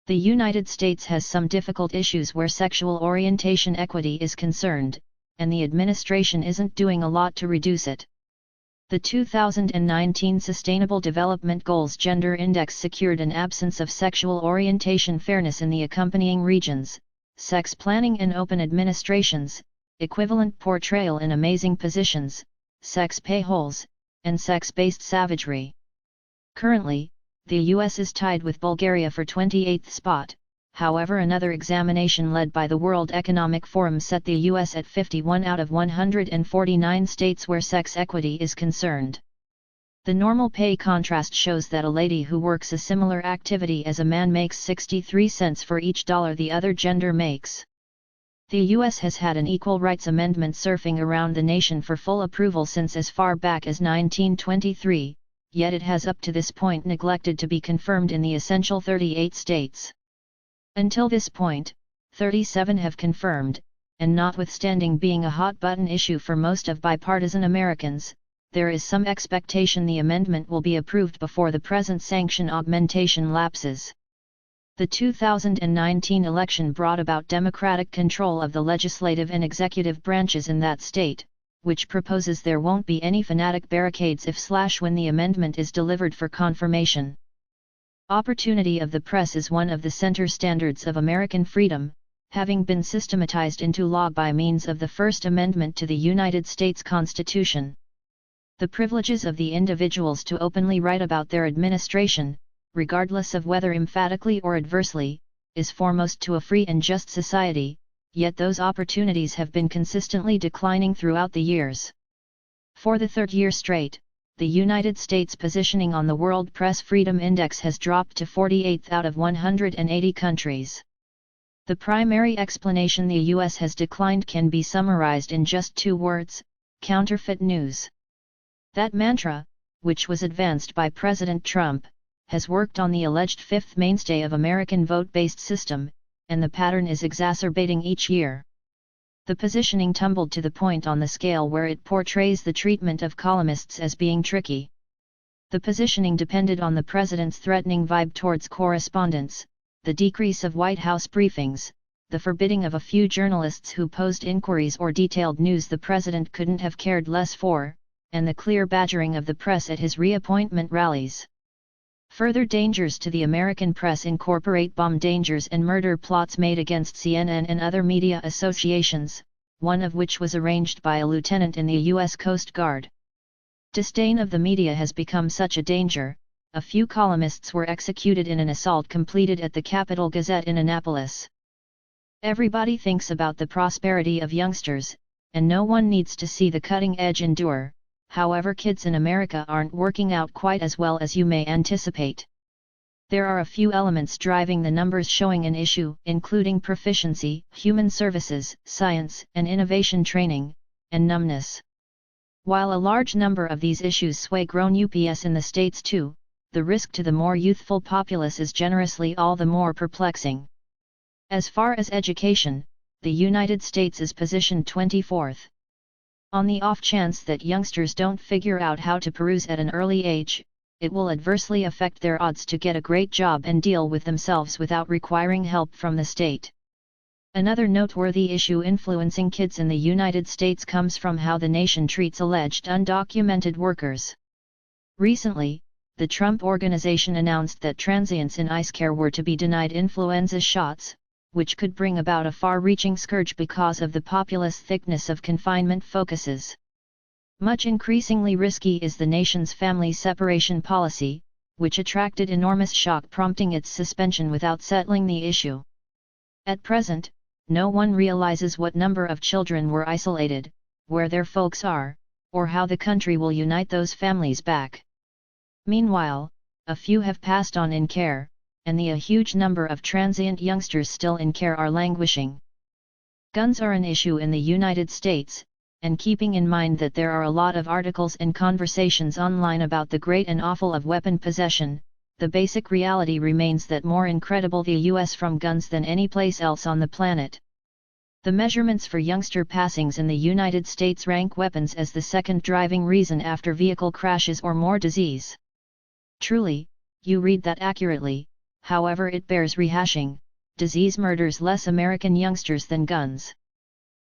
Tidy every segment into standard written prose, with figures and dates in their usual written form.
The United States has some difficult issues where sexual orientation equity is concerned, and the administration isn't doing a lot to reduce it. The 2019 Sustainable Development Goals Gender Index secured an absence of sexual orientation fairness in the accompanying regions, sex planning in open administrations, equivalent portrayal in amazing positions, sex pay holes, and sex-based savagery. Currently, the U.S. is tied with Bulgaria for 28th spot. However, another examination led by the World Economic Forum set the U.S. at 51 out of 149 states where sex equity is concerned. The normal pay contrast shows that a lady who works a similar activity as a man makes 63 cents for each dollar the other gender makes. The U.S. has had an equal rights amendment surfing around the nation for full approval since as far back as 1923, yet it has up to this point neglected to be confirmed in the essential 38 states. Until this point, 37 have confirmed, and notwithstanding being a hot-button issue for most of bipartisan Americans, there is some expectation the amendment will be approved before the present sanction augmentation lapses. The 2019 election brought about Democratic control of the legislative and executive branches in that state, which proposes there won't be any fanatic barricades if/when the amendment is delivered for confirmation. Opportunity of the press is one of the center standards of American freedom, having been systematized into law by means of the First Amendment to the United States Constitution. The privileges of the individuals to openly write about their administration, regardless of whether emphatically or adversely, is foremost to a free and just society, yet those opportunities have been consistently declining throughout the years. For the third year straight, the United States positioning on the World Press Freedom Index has dropped to 48th out of 180 countries. The primary explanation the U.S. has declined can be summarized in just 2 words: counterfeit news. That mantra, which was advanced by President Trump, has worked on the alleged fifth mainstay of American vote-based system, and the pattern is exacerbating each year. The positioning tumbled to the point on the scale where it portrays the treatment of columnists as being tricky. The positioning depended on the president's threatening vibe towards correspondents, the decrease of White House briefings, the forbidding of a few journalists who posed inquiries or detailed news the president couldn't have cared less for, and the clear badgering of the press at his reappointment rallies. Further dangers to the American press incorporate bomb dangers and murder plots made against CNN and other media associations, one of which was arranged by a lieutenant in the U.S. Coast Guard. Disdain of the media has become such a danger. A few columnists were executed in an assault completed at the Capitol Gazette in Annapolis. Everybody thinks about the prosperity of youngsters, and no one needs to see the cutting edge endure. However, kids in America aren't working out quite as well as you may anticipate. There are a few elements driving the numbers showing an issue, including proficiency, human services, science and innovation training, and numbness. While a large number of these issues sway grown UPS in the States too, the risk to the more youthful populace is generously all the more perplexing. As far as education, the United States is positioned 24th. On the off chance that youngsters don't figure out how to peruse at an early age, it will adversely affect their odds to get a great job and deal with themselves without requiring help from the state. Another noteworthy issue influencing kids in the United States comes from how the nation treats alleged undocumented workers. Recently, the Trump Organization announced that transients in ICE care were to be denied influenza shots, which could bring about a far-reaching scourge because of the populous thickness of confinement focuses. Much increasingly risky is the nation's family separation policy, which attracted enormous shock, prompting its suspension without settling the issue. At present, no one realizes what number of children were isolated, where their folks are, or how the country will unite those families back. Meanwhile, a few have passed on in care, and a huge number of transient youngsters still in care are languishing. Guns are an issue in the United States, and keeping in mind that there are a lot of articles and conversations online about the great and awful of weapon possession, the basic reality remains that more incredible the U.S. from guns than any place else on the planet. The measurements for youngster passings in the United States rank weapons as the second driving reason after vehicle crashes or more disease. Truly, you read that accurately. however it bears rehashing. Disease murders less American youngsters than guns.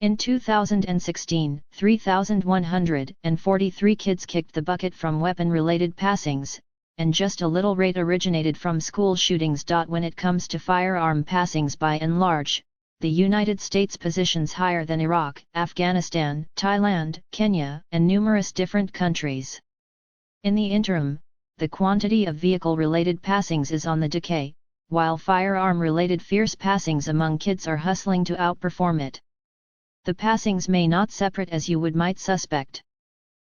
In 2016, 3,143 kids kicked the bucket from weapon-related passings, and just a little rate originated from school shootings. When it comes to firearm passings, by and large, the United States positions higher than Iraq, Afghanistan, Thailand, Kenya, and numerous different countries. In the interim, the quantity of vehicle-related passings is on the decay, while firearm-related fierce passings among kids are hustling to outperform it. The passings may not separate as you might suspect.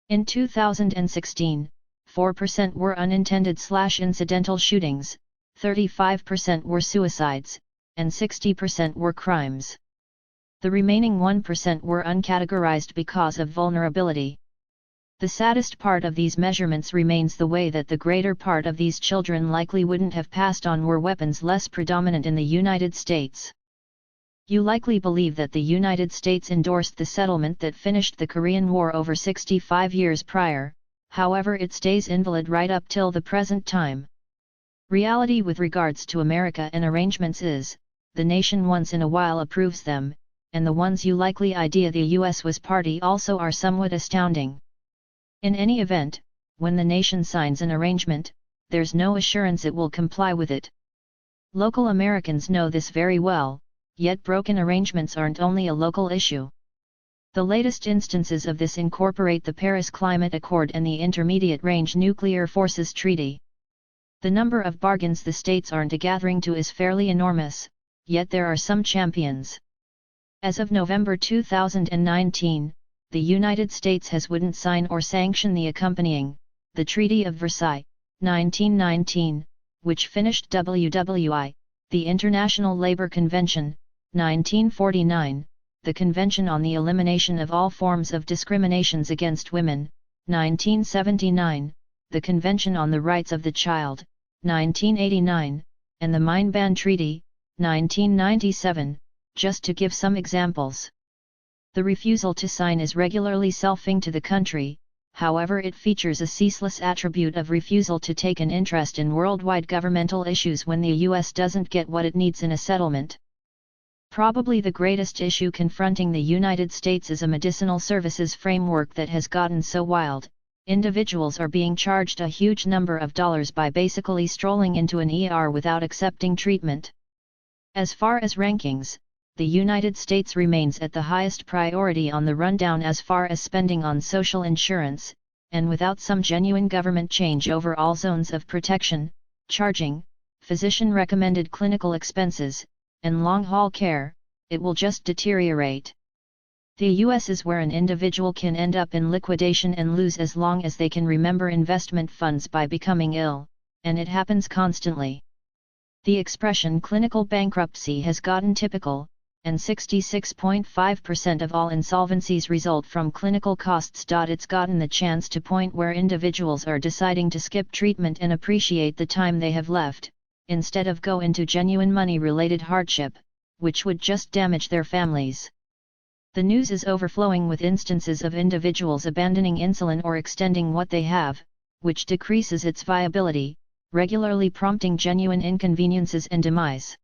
In 2016, 4% were unintended/incidental shootings, 35% were suicides, and 60% were crimes. The remaining 1% were uncategorized because of vulnerability. The saddest part of these measurements remains the way that the greater part of these children likely wouldn't have passed on were weapons less predominant in the United States. You likely believe that the United States endorsed the settlement that finished the Korean War over 65 years prior, however it stays invalid right up till the present time. Reality with regards to America and arrangements is, the nation once in a while approves them, and the ones you likely idea the U.S. was party also are somewhat astounding. In any event, when the nation signs an arrangement, there's no assurance it will comply with it. Local Americans know this very well, yet broken arrangements aren't only a local issue. The latest instances of this incorporate the Paris Climate Accord and the Intermediate Range Nuclear Forces Treaty. The number of bargains the states aren't gathering to is fairly enormous, yet there are some champions. As of November 2019, the United States wouldn't sign or sanction the accompanying, the Treaty of Versailles, 1919, which finished WWI, the International Labour Convention, 1949, the Convention on the Elimination of All Forms of Discriminations Against Women, 1979, the Convention on the Rights of the Child, 1989, and the Mine Ban Treaty, 1997, just to give some examples. The refusal to sign is regularly selfing to the country, however it features a ceaseless attribute of refusal to take an interest in worldwide governmental issues when the U.S. doesn't get what it needs in a settlement. Probably the greatest issue confronting the United States is a medicinal services framework that has gotten so wild, individuals are being charged a huge number of dollars by basically strolling into an ER without accepting treatment. As far as rankings, the United States remains at the highest priority on the rundown as far as spending on social insurance, and without some genuine government change over all zones of protection, charging, physician-recommended clinical expenses, and long-haul care, it will just deteriorate. The U.S. is where an individual can end up in liquidation and lose as long as they can remember investment funds by becoming ill, and it happens constantly. The expression clinical bankruptcy has gotten typical, and 66.5% of all insolvencies result from clinical costs. It's gotten the chance to point where individuals are deciding to skip treatment and appreciate the time they have left, instead of go into genuine money-related hardship, which would just damage their families. The news is overflowing with instances of individuals abandoning insulin or extending what they have, which decreases its viability, regularly prompting genuine inconveniences and demise.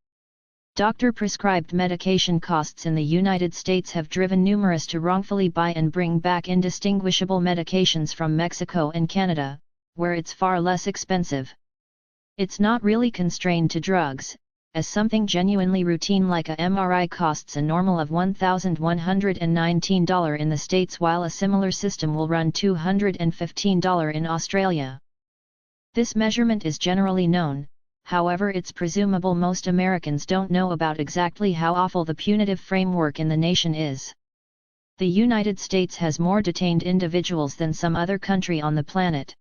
Doctor-prescribed medication costs in the United States have driven numerous to wrongfully buy and bring back indistinguishable medications from Mexico and Canada, where it's far less expensive. It's not really constrained to drugs, as something genuinely routine like a MRI costs a normal of $1,119 in the States, while a similar system will run $215 in Australia. This measurement is generally known, however it's presumable most Americans don't know about exactly how awful the punitive framework in the nation is. The United States has more detained individuals than some other country on the planet.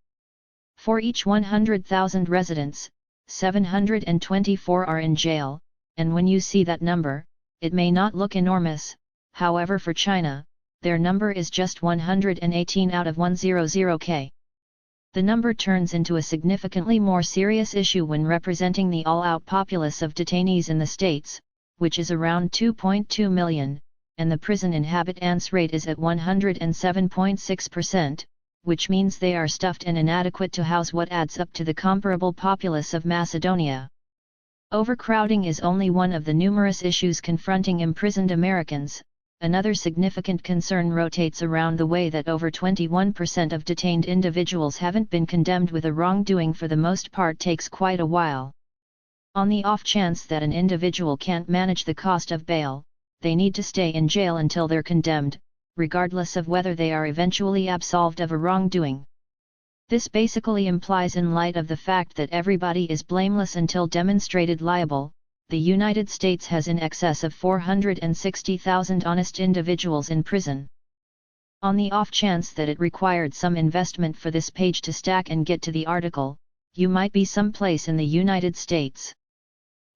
For each 100,000 residents, 724 are in jail, and when you see that number, it may not look enormous. However, for China, their number is just 118 out of 100k. The number turns into a significantly more serious issue when representing the all-out populace of detainees in the States, which is around 2.2 million, and the prison inhabitants rate is at 107.6%, which means they are stuffed and inadequate to house what adds up to the comparable populace of Macedonia. Overcrowding is only one of the numerous issues confronting imprisoned Americans. Another significant concern rotates around the way that over 21% of detained individuals haven't been condemned, with a wrongdoing for the most part takes quite a while. On the off chance that an individual can't manage the cost of bail, they need to stay in jail until they're condemned, regardless of whether they are eventually absolved of a wrongdoing. This basically implies, in light of the fact that everybody is blameless until demonstrated liable, the United States has in excess of 460,000 honest individuals in prison. On the off chance that it required some investment for this page to stack and get to the article, you might be someplace in the United States.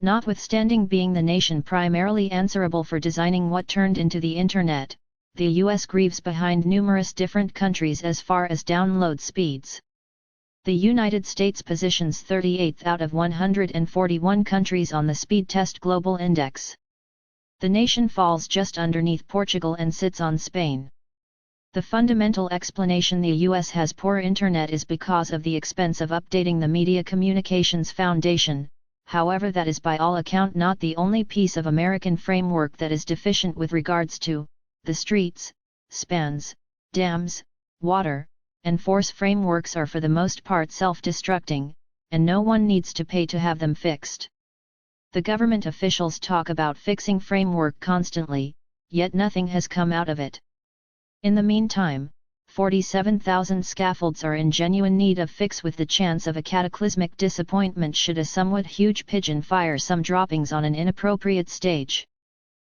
Notwithstanding being the nation primarily answerable for designing what turned into the Internet, the U.S. grieves behind numerous different countries as far as download speeds. The United States positions 38th out of 141 countries on the Speed Test Global Index. The nation falls just underneath Portugal and sits on Spain. The fundamental explanation the U.S. has poor internet is because of the expense of updating the Media Communications Foundation. However, that is by all account not the only piece of American framework that is deficient with regards to the streets, spans, dams, water, and force frameworks are for the most part self-destructing, and no one needs to pay to have them fixed. The government officials talk about fixing framework constantly, yet nothing has come out of it. In the meantime, 47,000 scaffolds are in genuine need of fix, with the chance of a cataclysmic disappointment should a somewhat huge pigeon fire some droppings on an inappropriate stage.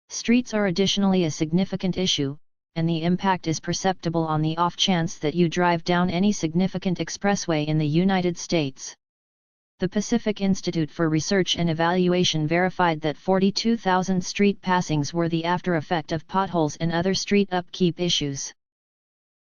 Streets are additionally a significant issue, and the impact is perceptible on the off chance that you drive down any significant expressway in the United States. The Pacific Institute for Research and Evaluation verified that 42,000 street passings were the after effect of potholes and other street upkeep issues.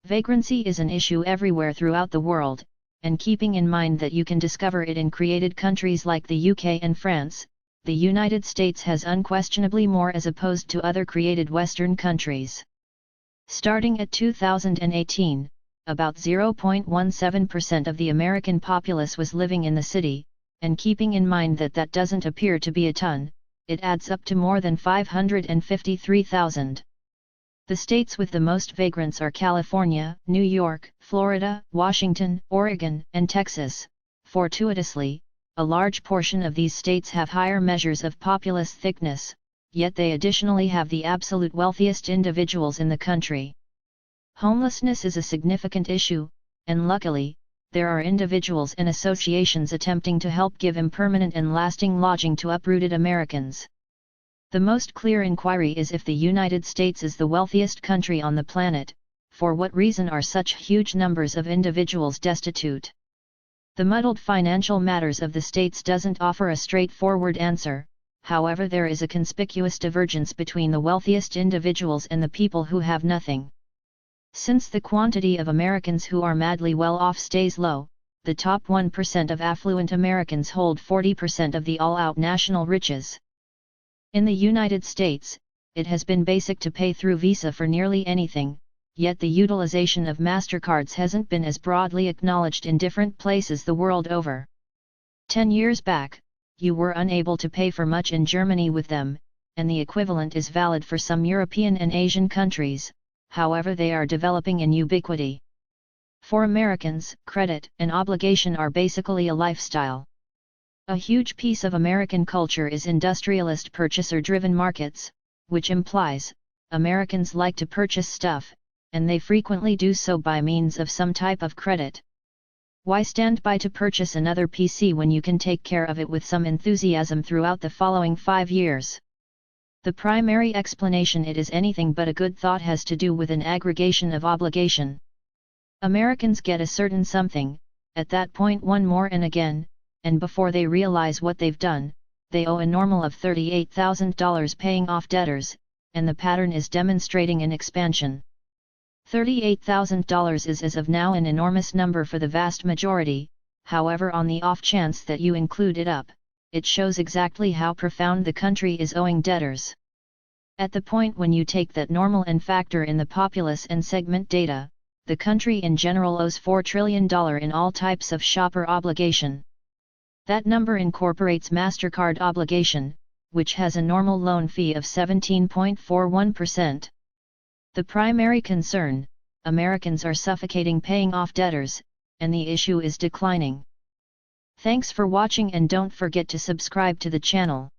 Vagrancy is an issue everywhere throughout the world, and keeping in mind that you can discover it in created countries like the UK and France, the United States has unquestionably more as opposed to other created Western countries. Starting at 2018, about 0.17% of the American populace was living in the city, and keeping in mind that that doesn't appear to be a ton, it adds up to more than 553,000. The states with the most vagrants are California, New York, Florida, Washington, Oregon, and Texas. Fortuitously, a large portion of these states have higher measures of populace thickness, yet they additionally have the absolute wealthiest individuals in the country. Homelessness is a significant issue, and luckily, there are individuals and associations attempting to help give permanent and lasting lodging to uprooted Americans. The most clear inquiry is, if the United States is the wealthiest country on the planet, for what reason are such huge numbers of individuals destitute? The muddled financial matters of the states doesn't offer a straightforward answer. However, there is a conspicuous divergence between the wealthiest individuals and the people who have nothing. Since the quantity of Americans who are madly well off stays low, the top 1% of affluent Americans hold 40% of the all-out national riches. In the United States, it has been basic to pay through Visa for nearly anything, yet the utilization of MasterCards hasn't been as broadly acknowledged in different places the world over. 10 years back, you were unable to pay for much in Germany with them, and the equivalent is valid for some European and Asian countries, however they are developing in ubiquity. For Americans, credit and obligation are basically a lifestyle. A huge piece of American culture is industrialist purchaser-driven markets, which implies, Americans like to purchase stuff, and they frequently do so by means of some type of credit. Why stand by to purchase another PC when you can take care of it with some enthusiasm throughout the following 5 years? The primary explanation it is anything but a good thought has to do with an aggregation of obligation. Americans get a certain something, at that point one more and again, and before they realize what they've done, they owe a normal of $38,000 paying off debtors, and the pattern is demonstrating an expansion. $38,000 is as of now an enormous number for the vast majority. However, on the off chance that you include it up, it shows exactly how profound the country is owing debtors. At the point when you take that normal and factor in the populace and segment data, the country in general owes $4 trillion in all types of shopper obligation. That number incorporates MasterCard obligation, which has a normal loan fee of 17.41%. The primary concern: Americans are suffocating paying off debtors, and the issue is declining. Thanks for watching and don't forget to subscribe to the channel.